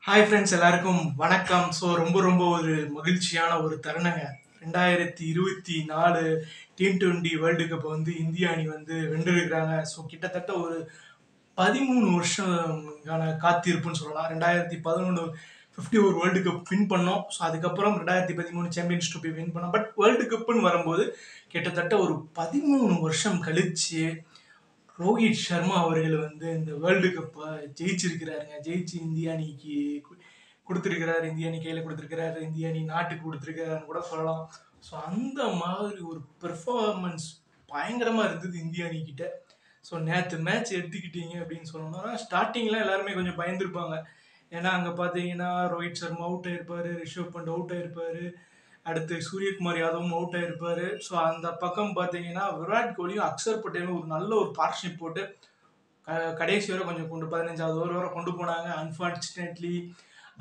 Hi friends எல்லாருக்கும் வணக்கம். So ரொம்ப ஒரு மகிழ்ச்சியான ஒரு தருணங்க. 2024 T20 வேர்ல்டு கப் வந்து இந்திய அணி வந்து வென்றிருக்கிறாங்க. ஸோ கிட்டத்தட்ட ஒரு 13 வருஷங்கான காத்திருப்புன்னு சொல்லலாம். 2011 51 வேர்ல்டு கப் வின் பண்ணோம். ஸோ அதுக்கப்புறம் 2013 சாம்பியன்ஸ் ட்ரோஃபி வின் பண்ணோம். பட் வேர்ல்டு கப்னு வரும்போது கிட்டத்தட்ட ஒரு 13 வருஷம் கழிச்சு ரோஹித் சர்மா அவர்கள் வந்து இந்த வேர்ல்டு கப்பை ஜெயிச்சிருக்கிறாருங்க. ஜெயிச்சு இந்திய அணிக்கு கொடுத்துருக்கிறாரு. இந்திய அணி கையில் கொடுத்துருக்கிறாரு. இந்திய அணி நாட்டுக்கு கொடுத்துருக்கிறாருன்னு கூட சொல்லலாம். ஸோ அந்த மாதிரி ஒரு பெர்ஃபார்மன்ஸ் பயங்கரமாக இருந்தது இந்திய அணிக்கிட்ட. ஸோ நேற்று மேட்ச் எடுத்துக்கிட்டீங்க அப்படின்னு சொன்னோம்னா ஸ்டார்டிங்லாம் எல்லாருமே கொஞ்சம் பயந்துருப்பாங்க. ஏன்னா அங்கே பார்த்தீங்கன்னா ரோஹித் சர்மா அவுட் ஆயிருப்பாரு, ரிஷப் பண்ட் அவுட் ஆயிருப்பாரு, அடுத்து சூரியகுமார் யாதவும் அவுட் ஆயிருப்பாரு. ஸோ அந்த பக்கம் பார்த்தீங்கன்னா விராட் கோலியும் அக்ஷர் பட்டேலும் ஒரு நல்ல ஒரு பார்ட்னர்ஷிப் போட்டு கடைசி வரை கொஞ்சம் 15வது ஓவர் வரை கொண்டு போனாங்க. அன்ஃபார்ச்சுனேட்லி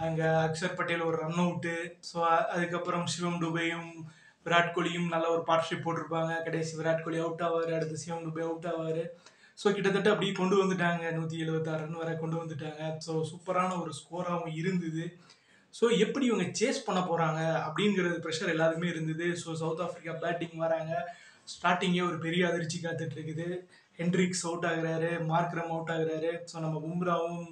அங்கே அக்ஷர் பட்டேல் ஒரு ரன் அவுட்டு. ஸோ அதுக்கப்புறம் சிவம் டுபேயும் விராட் கோலியும் நல்ல ஒரு பார்ட்னர்ஷிப் போட்டிருப்பாங்க. கடைசி விராட் கோலி அவுட் ஆவார், அடுத்து சிவம் டுபே அவுட் ஆவார். ஸோ கிட்டத்தட்ட அப்படியே கொண்டு வந்துட்டாங்க. 176 ரன் வரை கொண்டு வந்துட்டாங்க. ஸோ சூப்பரான ஒரு ஸ்கோராகவும் இருந்தது. ஸோ எப்படி இவங்க சேஸ் பண்ண போகிறாங்க அப்படிங்கிறது ப்ரெஷர் எல்லாருமே இருந்தது. ஸோ சவுத் ஆஃப்ரிக்கா பேட்டிங் வராங்க. ஸ்டார்டிங்கே ஒரு பெரிய அதிர்ச்சி காத்துட்டு இருக்குது. ஹென்ட்ரிக்ஸ் அவுட் ஆகுறாரு, மார்க்ரம் அவுட் ஆகுறாரு. ஸோ நம்ம பும்ராவும்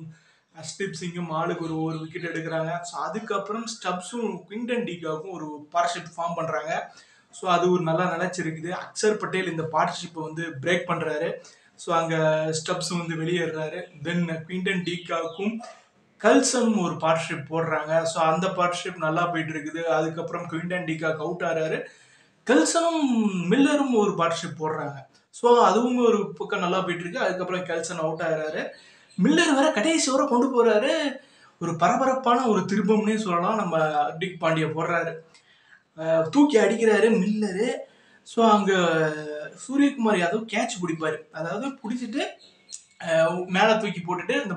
அஷ்தீப் சிங்கும் ஆளுக்கு ஒரு விக்கெட் எடுக்கிறாங்க. ஸோ அதுக்கப்புறம் ஸ்டப்ஸும் குவிண்டன் டிகாக்கும் ஒரு பார்ட்னர்ஷிப் ஃபார்ம் பண்ணுறாங்க. ஸோ அது ஒரு நல்லா நிலைச்சிருக்குது. அக்ஷர் பட்டேல் இந்த பார்ட்னர்ஷிப்பை வந்து பிரேக் பண்ணுறாரு. ஸோ அங்கே ஸ்டப்ஸ் வந்து வெளியேறாரு. தென் குவிண்டன் டிகாக்கும் கல்சனும் ஒரு பார்ட்னர்ஷிப் போடுறாங்க. ஸோ அந்த பார்ட்னர்ஷிப் நல்லா போயிட்டு இருக்குது. அதுக்கப்புறம் குவிண்டன் டிகாக் அவுட் ஆகிறாரு. கெல்சனும் மில்லரும் ஒரு பார்ட்னர்ஷிப் போடுறாங்க. ஸோ அதுவும் ஒரு பக்கம் நல்லா போயிட்டு இருக்கு. அதுக்கப்புறம் கெல்சன் அவுட் ஆகிறாரு. மில்லர் வர கடைசி வரை கொண்டு போறாரு. ஒரு பரபரப்பான ஒரு திருப்பம்னே சொல்லலாம். நம்ம ஹர்திக் பாண்டியா போடுறாரு, தூக்கி அடிக்கிறாரு மில்லரு. ஸோ அங்கே சூரியகுமார் யாதவ் கேட்ச் பிடிப்பாரு. அதாவது பிடிச்சிட்டு மேலே தூக்கி போட்டுட்டு இந்த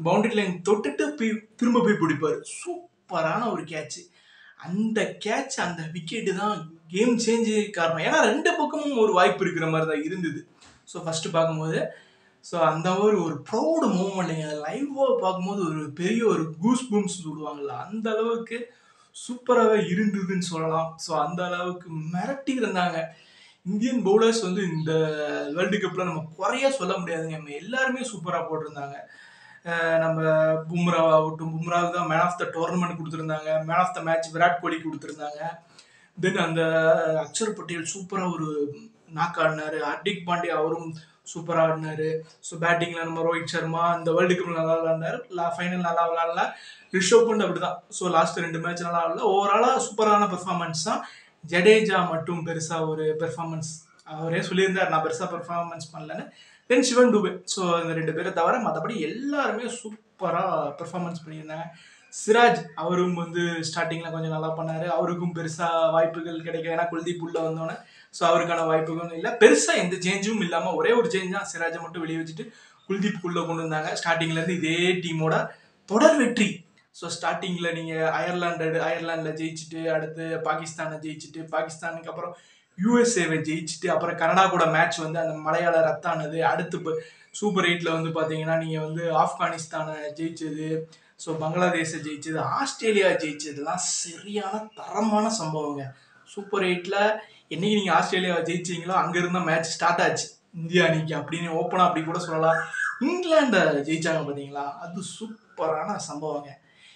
பவுண்டரி லைன் தொட்டுட்டு திரும்ப போய் பிடிப்பாரு. சூப்பரான ஒரு கேட்ச். அந்த கேட்ச், அந்த விக்கெட்டு தான் கேம் சேஞ்சு காரணம். ஏன்னா ரெண்டு பக்கமும் ஒரு வாய்ப்பு இருக்கிற மாதிரி தான் இருந்தது. ஸோ ஃபர்ஸ்ட் பார்க்கும்போது ஸோ அந்த ஒரு ப்ரௌடு மூமெண்ட்டுங்க. லைவாக பார்க்கும்போது ஒரு பெரிய ஒரு கூஸ் பூம்ஸ் சொல்லுவாங்கல்ல, அந்த அளவுக்கு சூப்பராகவே இருந்ததுன்னு சொல்லலாம். ஸோ அந்த அளவுக்கு மிரட்டி இருந்தாங்க இந்தியன் பவுலர்ஸ். வந்து இந்த வேர்ல்டு கப்பில் நம்ம குறைய சொல்ல முடியாதுங்க. நம்ம எல்லாருமே சூப்பராக போட்டிருந்தாங்க. நம்ம பும்ரா ஆகட்டும், பும்ராவுக்கு தான் மேன் ஆஃப் த டோர்னமெண்ட் கொடுத்துருந்தாங்க. Man of the match Virat Kohli கொடுத்துருந்தாங்க. தென் அந்த அக்ஷர் பட்டேல் சூப்பராக ஒரு நாக் ஆடினாரு. ஹர்திக் பாண்டியா அவரும் சூப்பராக ஆடினாரு. ஸோ பேட்டிங்கில் நம்ம ரோஹித் சர்மா இந்த வேர்ல்டு கப்பில் நல்லா விளாண்டாரு. ஃபைனல் நல்லா விளாடல. ரிஷப் பண்ட் அப்படிதான். ஸோ லாஸ்ட் 2 மேட்ச் நல்லா விளாடல. ஓவராலாக சூப்பரான பெர்ஃபார்மன்ஸ் தான். ஜடேஜா மட்டும் பெருசாக ஒரு பெர்ஃபார்மன்ஸ் அவரே சொல்லியிருந்தார், நான் பெருசாக பெர்ஃபார்மன்ஸ் பண்ணலன்னு. தென் சிவன் டுபே. ஸோ இந்த 2 பேரை தவிர மற்றபடி எல்லாருமே சூப்பராக பெர்ஃபார்மன்ஸ் பண்ணியிருந்தாங்க. சிராஜ் அவரும் வந்து ஸ்டார்டிங்கில் கொஞ்சம் நல்லா பண்ணார். அவருக்கும் பெருசாக வாய்ப்புகள் கிடைக்கல. ஏன்னா குல்தீப் உள்ள வந்தோன்னே ஸோ அவருக்கான வாய்ப்புகளும் இல்லை. பெருசாக எந்த சேஞ்சும் இல்லாமல் ஒரே ஒரு சேஞ்ச் தான், சிராஜை மட்டும் வெளியே வச்சுட்டு குல்தீப்புக்குள்ளே கொண்டு வந்தாங்க. ஸ்டார்டிங்லேருந்து இதே டீமோட தொடர் வெற்றி. ஸோ ஸ்டார்டிங்கில் நீங்கள் அயர்லாண்டில் ஜெயிச்சுட்டு, அடுத்து பாகிஸ்தானை ஜெயிச்சுட்டு, பாகிஸ்தானுக்கு அப்புறம் யூஎஸ்ஏவை ஜெயிச்சுட்டு, அப்புறம் கனடா கூட மேட்ச் வந்து அந்த மலையாள ரத்தானது. அடுத்து இப்போ சூப்பர் 8ல் வந்து பார்த்தீங்கன்னா நீங்கள் வந்து ஆப்கானிஸ்தானை ஜெயிச்சது, ஸோ பங்களாதேஷை ஜெயிச்சது, ஆஸ்திரேலியா ஜெயிச்சதுலாம் சரியான தரமான சம்பவங்க. சூப்பர் 8ல் என்னைக்கு நீங்கள் ஆஸ்திரேலியாவை ஜெயிச்சிங்களோ அங்கேருந்தா மேட்ச் ஸ்டார்ட் ஆச்சு இந்தியா அணிக்கு அப்படின்னு ஓப்பனாக அப்படி கூட சொல்லலாம். இங்கிலாண்டை ஜெயிச்சாங்க பார்த்தீங்களா, அது சூப்பரான சம்பவங்க.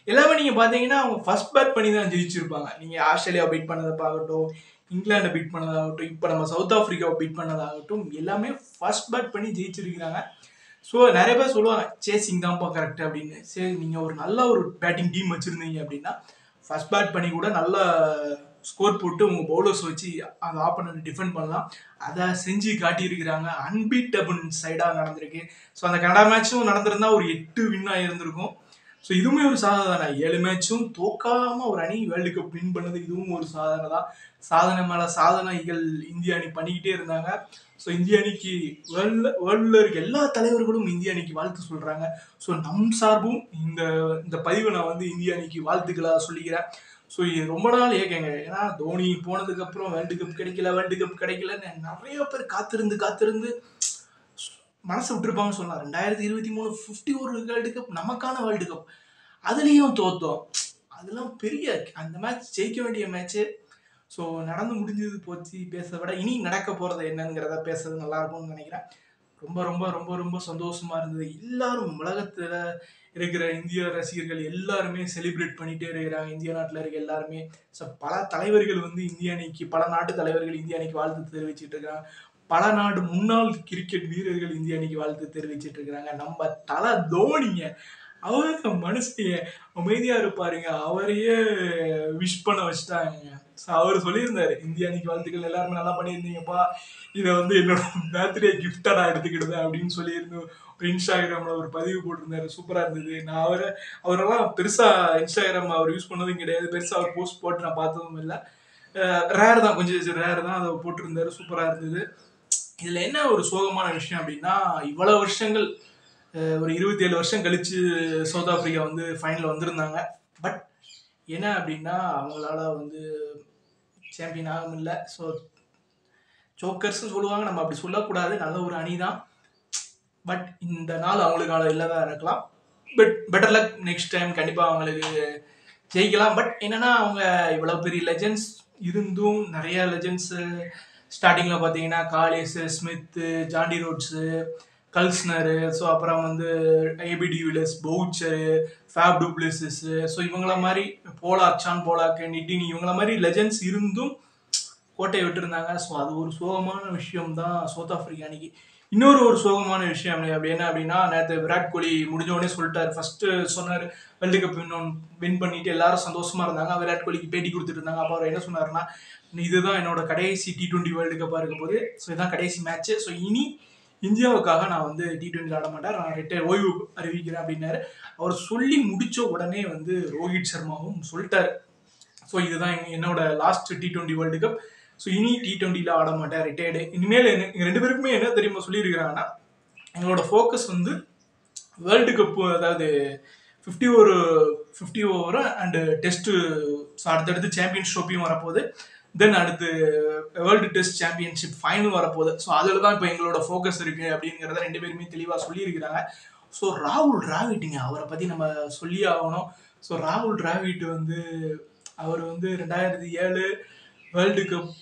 எல்லாமே நீங்கள் பார்த்தீங்கன்னா அவங்க ஃபர்ஸ்ட் பேட் பண்ணி தான் ஜெயிச்சிருப்பாங்க. நீங்கள் ஆஸ்திரேலியாவை பீட் பண்ணதை பார்க்கட்டும், இங்கிலாண்டை பீட் பண்ணதாகட்டும், இப்போ நம்ம சவுத் ஆஃப்ரிக்காவை பீட் பண்ணதாகட்டும், எல்லாமே ஃபர்ஸ்ட் பேட் பண்ணி ஜெயிச்சிருக்கிறாங்க. ஸோ நிறைய பேர் சொல்லுவாங்க சேசிங் தான்ப்பா கரெக்ட் அப்படின்னு. சரி, நீங்கள் ஒரு நல்ல ஒரு பேட்டிங் டீம் வச்சுருந்தீங்க அப்படின்னா ஃபர்ஸ்ட் பேட் பண்ணி கூட நல்ல ஸ்கோர் போட்டு உங்கள் பவுலர்ஸ் வச்சு அந்த ஆப்போனன்ட் டிஃபெண்ட் பண்ணலாம். அதை செஞ்சு காட்டியிருக்கிறாங்க. அன்பீட்டபிள் சைடாக நடந்திருக்கு. ஸோ அந்த கனடா மேட்சும் நடந்திருந்தா ஒரு 8 வின் ஆகியிருந்திருக்கும். ஸோ இதுவுமே ஒரு சாதனை தானே. 7 மேட்சும் தோக்காம ஒரு அணி வேர்ல்டு கப் வின் பண்ணது இதுவும் ஒரு சாதனை தான். சாதனை மேலே சாதனைகள் இந்திய அணி பண்ணிக்கிட்டே இருந்தாங்க. ஸோ இந்திய அணிக்கு வேர்ல்டில் இருக்க எல்லா தலைவர்களும் இந்திய அணிக்கு வாழ்த்து சொல்கிறாங்க. ஸோ நம் சார்பும் இந்த இந்த பதிவை நான் வந்து இந்திய அணிக்கு வாழ்த்துக்களாக சொல்லிக்கிறேன். ஸோ இது ரொம்ப நாள் ஏக்கங்க. ஏன்னா தோனி போனதுக்கப்புறம் வேர்ல்டு கப் கிடைக்கலன்னு நிறைய பேர் காத்திருந்து மனசு விட்டுருப்பாங்கன்னு சொல்லலாம். 2023 51 வேர்ல்டு கப் நமக்கான வேர்ல்டு கப். அதுலேயும் தோத்தோம். அதெல்லாம் பெரிய அந்த மேட்ச் ஜெயிக்க வேண்டிய மேட்ச்சு. ஸோ நடந்து முடிஞ்சது போச்சு பேசுறத விட இனி நடக்க போகிறது என்னங்கிறத பேசுறது நல்லா இருக்கும்னு நினைக்கிறேன். ரொம்ப ரொம்ப ரொம்ப ரொம்ப சந்தோஷமா இருந்தது. எல்லாரும் உலகத்துல இருக்கிற இந்திய ரசிகர்கள் எல்லாருமே செலிப்ரேட் பண்ணிட்டே இருக்கிறாங்க. இந்திய நாட்டில் இருக்க எல்லாருமே. ஸோ பல தலைவர்கள் வந்து இந்திய அணிக்கு, பல நாட்டு தலைவர்கள் இந்திய அணிக்கு வாழ்த்து தெரிவிச்சிட்டு இருக்காங்க. பல நாடு முன்னாள் கிரிக்கெட் வீரர்கள் இந்திய அணிக்கு வாழ்த்து தெரிவிச்சிட்டு இருக்கிறாங்க. நம்ம தல தோனிங்க, அவருக்கு மனுஷங்க அமைதியா இருப்பாருங்க, அவரையே விஷ் பண்ண வச்சுட்டாங்க. அவர் சொல்லியிருந்தாரு, இந்திய அணிக்கு வாழ்த்துக்கள், எல்லாருமே நல்லா பண்ணியிருந்தீங்கப்பா, இதை வந்து என்னோட பர்த்டே கிஃப்டா நான் எடுத்துக்கிடுவேன் அப்படின்னு சொல்லியிருந்து ஒரு இன்ஸ்டாகிராம்ல ஒரு பதிவு போட்டிருந்தாரு. சூப்பரா இருந்தது. நான் அவரெல்லாம் பெருசா இன்ஸ்டாகிராம் அவர் யூஸ் பண்ணதும் கிடையாது, பெருசா அவர் போஸ்ட் போட்டு நான் பார்த்ததும் இல்லை. ரேர் தான், கொஞ்சம் ரேர் தான். அதை போட்டிருந்தாரு, சூப்பரா இருந்தது. இதுல என்ன ஒரு சோகமான விஷயம் அப்படின்னா, இவ்வளவு வருஷங்கள், ஒரு 27 வருஷம் கழிச்சு சவுத் ஆப்பிரிக்கா வந்து ஃபைனல் வந்திருந்தாங்க. பட் என்ன அப்படின்னா, அவங்களால வந்து சாம்பியன் ஆக முடியல. ஸோ ஜோக்கர்ஸ்னு சொல்லுவாங்க, நம்ம அப்படி சொல்லக்கூடாது. நல்ல ஒரு அணி தான். பட் இந்த நாள் அவங்களுக்கான இல்லதான் இருக்கலாம். But better luck, next time கண்டிப்பாக அவங்களுக்கு ஜெயிக்கலாம். பட் என்னன்னா, அவங்க இவ்வளோ பெரிய லெஜெண்ட்ஸ் இருந்தும், நிறைய லெஜெண்ட்ஸ் ஸ்டார்டிங்கில் பார்த்தீங்கன்னா Kallis, Smith, Jonty Rhodes, Klusener, so அப்புறம் வந்து AB de Villiers, Boucher, Faf du Plessis இவங்கள மாதிரி போலாக், சான் போலாக், நிட்டினி, இவங்கள மாதிரி லெஜெண்ட்ஸ் இருந்தும் கோட்டையை விட்டுருந்தாங்க. ஸோ அது ஒரு சோகமான விஷயம் தான் சவுத் ஆப்பிரிக்கா அன்னைக்கு. இன்னொரு ஒரு சோகமான விஷயம் அப்படி என்ன அப்படின்னா, நேற்று விராட் கோலி முடிஞ்சோடனே சொல்லிட்டாரு. ஃபர்ஸ்ட் சொன்னார், வேர்ல்டு கப் வின் பண்ணிட்டு எல்லாரும் சந்தோஷமா இருந்தாங்க. விராட் கோலிக்கு பேட்டி கொடுத்துட்டு இருந்தாங்க. அப்போ அவர் என்ன சொன்னார்னா, இதுதான் என்னோட கடைசி T20 வேர்ல்டு கப்பாக இருக்க போது. ஸோ இதுதான் கடைசி மேட்ச்சு. ஸோ இனி இந்தியாவுக்காக நான் வந்து T20 ஆட மாட்டேன், நான் ரிட்டையர், ஓய்வு அறிவிக்கிறேன் அப்படின்னாரு. அவர் சொல்லி முடிச்ச உடனே வந்து ரோஹித் சர்மாவும் சொல்லிட்டாரு, ஸோ இதுதான் என்னோட last T20 world cup. So இனி T20ல ஆட மாட்டேன், ரிட்டையர்டு. இனிமேல் எங்க ரெண்டு பேருக்குமே என்ன தெரியுமா சொல்லியிருக்கிறாங்கன்னா, எங்களோட ஃபோக்கஸ் வந்து வேர்ல்டு கப்பு, அதாவது 50 ஓவர் அண்டு டெஸ்ட்டு, ஸோ அடுத்தடுத்து சாம்பியன்ஸ் ட்ரோஃபியும் வரப்போகுது. தென் அடுத்து வேர்ல்டு டெஸ்ட் சாம்பியன்ஷிப் ஃபைனல் வரப்போகுது. ஸோ அதில் தான் இப்போ எங்களோட ஃபோக்கஸ் இருக்குது அப்படிங்கிறத ரெண்டு பேருமே தெளிவாக சொல்லியிருக்கிறாங்க. ஸோ ராகுல் டிராவிட்டுங்க, அவரை பற்றி நம்ம சொல்லி ஆகணும். ஸோ ராகுல் டிராவிட் வந்து, அவர் வந்து 2007 வேர்ல்டு கப்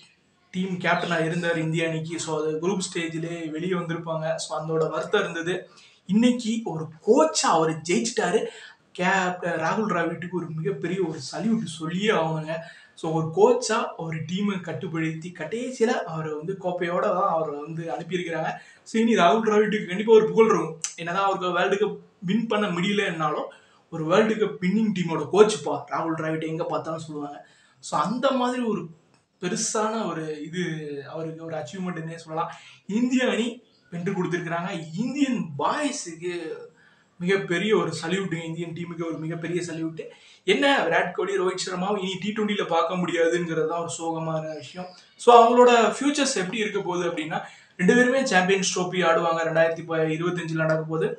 டீம் கேப்டனாக இருந்தார் இந்திய அணிக்கு. ஸோ அது குரூப் ஸ்டேஜ்லேயே வெளியே வந்திருப்பாங்க. ஸோ அதோட வருத்தம் இருந்தது. இன்னைக்கு ஒரு கோச்சா அவர் ஜெயிச்சிட்டாரு. ராகுல் டிராவிட்டுக்கு ஒரு மிகப்பெரிய ஒரு சல்யூட் சொல்லியே ஆகணுங்க. ஸோ ஒரு கோச்சா ஒரு டீமை கட்டுப்படுத்தி கடைசியில் அவரை வந்து கோப்பையோட தான் அவரை வந்து அனுப்பியிருக்கிறாங்க. ஸோ இனி ராகுல் டிராவிட்டுக்கு கண்டிப்பாக ஒரு புகழ் இருக்கும். என்னதான் அவருக்கு வேர்ல்டு கப் வின் பண்ண முடியலன்னாலும், ஒரு வேர்ல்டு கப் வின்னிங் டீமோட கோச்சுப்பா ராகுல் டிராவிட் எங்கே பார்த்தாலும் சொல்லுவாங்க. ஸோ அந்த மாதிரி ஒரு பெருசான ஒரு இது அவருக்கு ஒரு அச்சீவ்மெண்ட்னே சொல்லலாம். இந்திய அணி வென்று கொடுத்துருக்குறாங்க. இந்தியன் பாய்ஸுக்கு மிகப்பெரிய ஒரு சல்யூட்டு, இந்தியன் டீமுக்கு ஒரு மிகப்பெரிய சல்யூட்டு. என்ன, விராட் கோலி, ரோஹித் சர்மாவும் இனி T20ல பார்க்க முடியாதுங்கிறது தான் ஒரு சோகமான விஷயம். ஸோ அவங்களோட ஃபியூச்சர்ஸ் எப்படி இருக்க போகுது அப்படின்னா, ரெண்டு பேருமே சாம்பியன்ஸ் ட்ரோஃபி ஆடுவாங்க, 2025 நடக்க போகுது.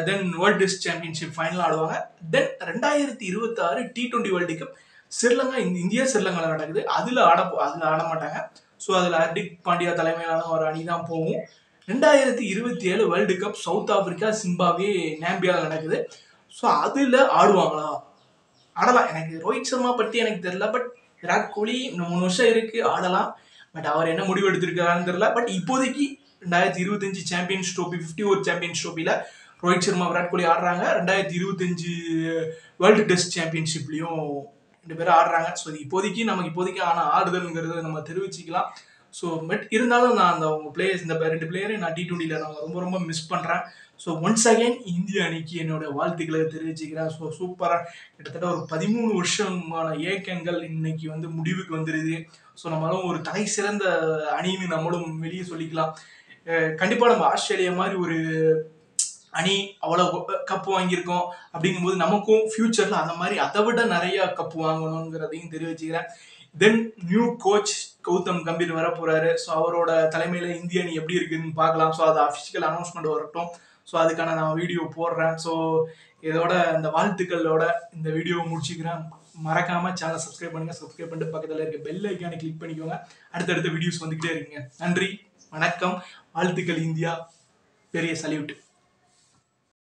தென் வேர்ல்டு டெஸ்ட் சாம்பியன்ஷிப் ஃபைனல் ஆடுவாங்க. தென் 2026 T20 world cup Sri Lanka, India ஸ்ரீலங்காவில் நடக்குது. அதில் ஆட மாட்டாங்க. ஸோ அதில் ஹர்திக் பாண்டியா தலைமையிலான ஒரு அணி தான் போகும். 2027 world cup South Africa, Zimbabwe, நாம்பியாவில் நடக்குது. ஸோ அதில் ஆடுவாங்களா? ஆடலாம். எனக்கு ரோஹித் சர்மா பற்றி எனக்கு தெரியல. பட் விராட் கோலி இன்னும் 3 வருஷம் இருக்கு, ஆடலாம். பட் அவர் என்ன முடிவு எடுத்திருக்காருன்னு தெரியல. பட் இப்போதைக்கு 2025 சாம்பியன்ஸ் ட்ரோஃபி, 50 ஓவர் சாம்பியன்ஸ் ட்ரோஃபியில் ரோஹித் சர்மா, விராட் கோலி ஆடுறாங்க. 2025 வேர்ல்டு டெஸ்ட் சாம்பியன்ஷிப்லையும் ரெண்டு பேரும் ஆடுறாங்க. ஸோ இப்போதைக்கு ஆனால் ஆடுதல்ங்கிறத நம்ம தெரிவிச்சுக்கலாம். ஸோ பட் இருந்தாலும் நான் அந்த அவங்க பிளேயர்ஸ், இந்த ரெண்டு பிளேயரையும் நான் T20ல நான் ரொம்ப ரொம்ப மிஸ் பண்ணுறேன். ஸோ ஒன்ஸ் அகைன் இந்திய அணிக்கு என்னோட வாழ்த்துக்களை தெரிவிச்சுக்கிறேன். ஸோ சூப்பராக கிட்டத்தட்ட ஒரு 13 வருஷமான ஏக்கங்கள் இன்னைக்கு வந்து முடிவுக்கு வந்துடுது. ஸோ நம்மளும் ஒரு தலை சிறந்த அணின்னு நம்மளும் வெளியே சொல்லிக்கலாம். கண்டிப்பாக நம்ம ஆஸ்திரேலியா மாதிரி ஒரு அணி அவ்வளோ கப்பு வாங்கியிருக்கோம் அப்படிங்கும்போது, நமக்கும் ஃபியூச்சரில் அந்த மாதிரி அதை விட நிறைய கப்பு வாங்கணுங்கிறதையும் தெரிவிச்சுக்கிறேன். தென் நியூ கோச் கௌதம் கம்பீர் வர போறாரு. ஸோ அவரோட தலைமையில் இந்திய அணி எப்படி இருக்குன்னு பார்க்கலாம். ஸோ அது அஃபிஷியல் அனௌன்ஸ்மெண்ட் வரட்டும். ஸோ அதுக்கான நான் வீடியோ போடுறேன். ஸோ இதோட இந்த வாழ்த்துக்களோட இந்த வீடியோவை முடிச்சுக்கிறேன். மறக்காம சேனலை சப்ஸ்கிரைப் பண்ணுங்க. சப்ஸ்கிரைப் பண்ணிட்டு பக்கத்தில் இருக்க பெல் ஐக்கானை கிளிக் பண்ணிக்கோங்க. அடுத்தடுத்த வீடியோஸ் வந்துகிட்டே இருக்குங்க. நன்றி, வணக்கம், வாழ்த்துக்கள் இந்தியா, பெரிய சல்யூட்.